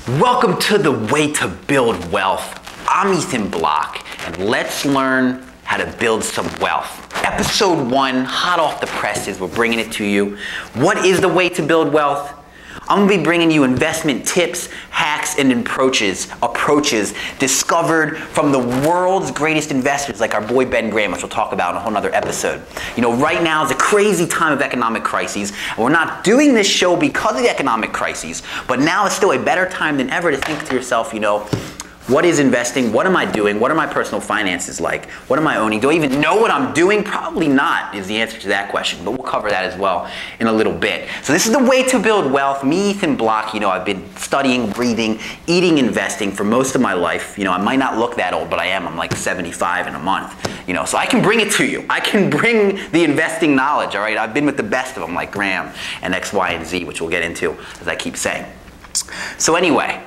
Welcome to the Way to Build Wealth. I'm Ethan Bloch, and let's learn how to build some wealth. Episode 1, hot off the presses, we're bringing it to you. What is the way to build wealth? I'm going to be bringing you investment tips, hacks, and approaches discovered from the world's greatest investors like our boy Ben Graham, which we'll talk about in a whole nother episode. You know, right now is a crazy time of economic crises, and we're not doing this show because of the economic crises, but now is still a better time than ever to think to yourself, you know, what is investing? What am I doing? What are my personal finances like? What am I owning? Do I even know what I'm doing? Probably not is the answer to that question, but we'll cover that as well in a little bit. So this is the way to build wealth. Me, Ethan Bloch, you know, I've been studying, breathing, eating, investing for most of my life. You know, I might not look that old, but I am. I'm like 75 in a month, you know, so I can bring it to you. I can bring the investing knowledge, all right? I've been with the best of them like Graham and X, Y, and Z, which we'll get into, as I keep saying. So anyway,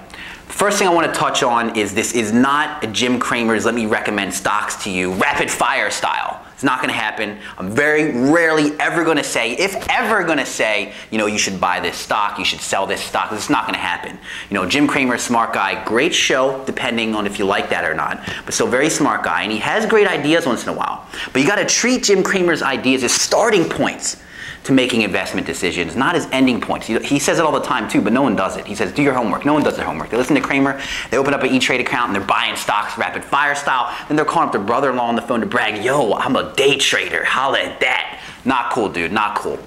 first thing I want to touch on is this is not a Jim Cramer's let me recommend stocks to you rapid fire style. It's not going to happen. I'm very rarely ever going to say, if ever going to say, you know, you should buy this stock, you should sell this stock. It's not going to happen. You know, Jim Cramer, smart guy, great show, depending on if you like that or not, but still very smart guy, and he has great ideas once in a while. But you got to treat Jim Cramer's ideas as starting points to making investment decisions, not as ending points. He says it all the time too, but no one does it. He says, do your homework. No one does their homework. They listen to Cramer, they open up an E-Trade account and they're buying stocks rapid fire style, then they're calling up their brother-in-law on the phone to brag, yo, I'm a day trader, holla at that. Not cool, dude, not cool.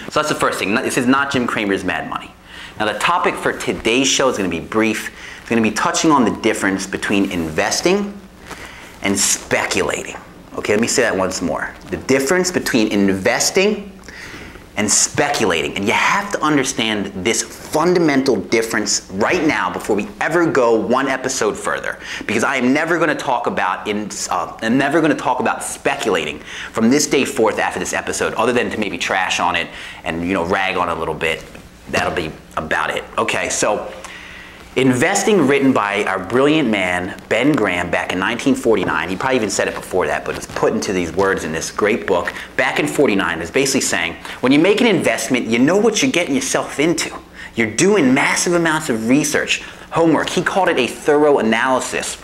So that's the first thing. This is not Jim Cramer's Mad Money. Now the topic for today's show is gonna be brief. It's gonna be touching on the difference between investing and speculating. Okay, let me say that once more. The difference between investing and speculating. And you have to understand this fundamental difference right now before we ever go one episode further. Because I am never going to talk about speculating from this day forth after this episode, other than to maybe trash on it and, you know, rag on it a little bit. That'll be about it. Okay, so Investing, written by our brilliant man, Ben Graham, back in 1949. He probably even said it before that, but it's put into these words in this great book. Back in 49, is basically saying, when you make an investment, you know what you're getting yourself into. You're doing massive amounts of research, homework. He called it a thorough analysis.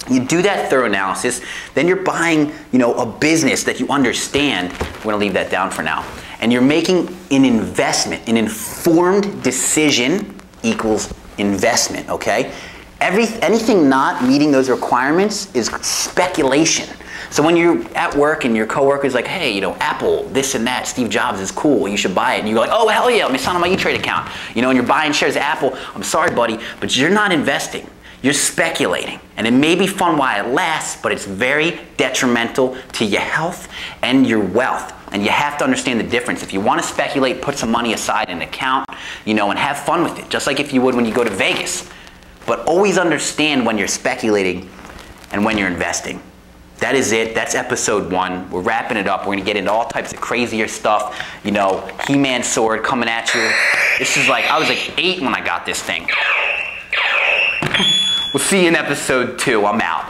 You do that thorough analysis, then you're buying, you know, a business that you understand. We're going to leave that down for now. And you're making an investment. An informed decision equals investment, okay? Anything not meeting those requirements is speculation. So when you're at work and your coworker's like, hey, you know, Apple, this and that, Steve Jobs is cool, you should buy it. And you're like, oh, hell yeah, let me sign on my E-Trade account. You know, and you're buying shares of Apple. I'm sorry, buddy, but you're not investing. You're speculating. And it may be fun while it lasts, but it's very detrimental to your health and your wealth. And you have to understand the difference. If you want to speculate, put some money aside in an account, you know, and have fun with it, just like if you would when you go to Vegas. But always understand when you're speculating and when you're investing. That is it. That's episode 1. We're wrapping it up. We're going to get into all types of crazier stuff. You know, He-Man sword coming at you. This is like, I was like 8 when I got this thing. We'll see you in episode 2. I'm out.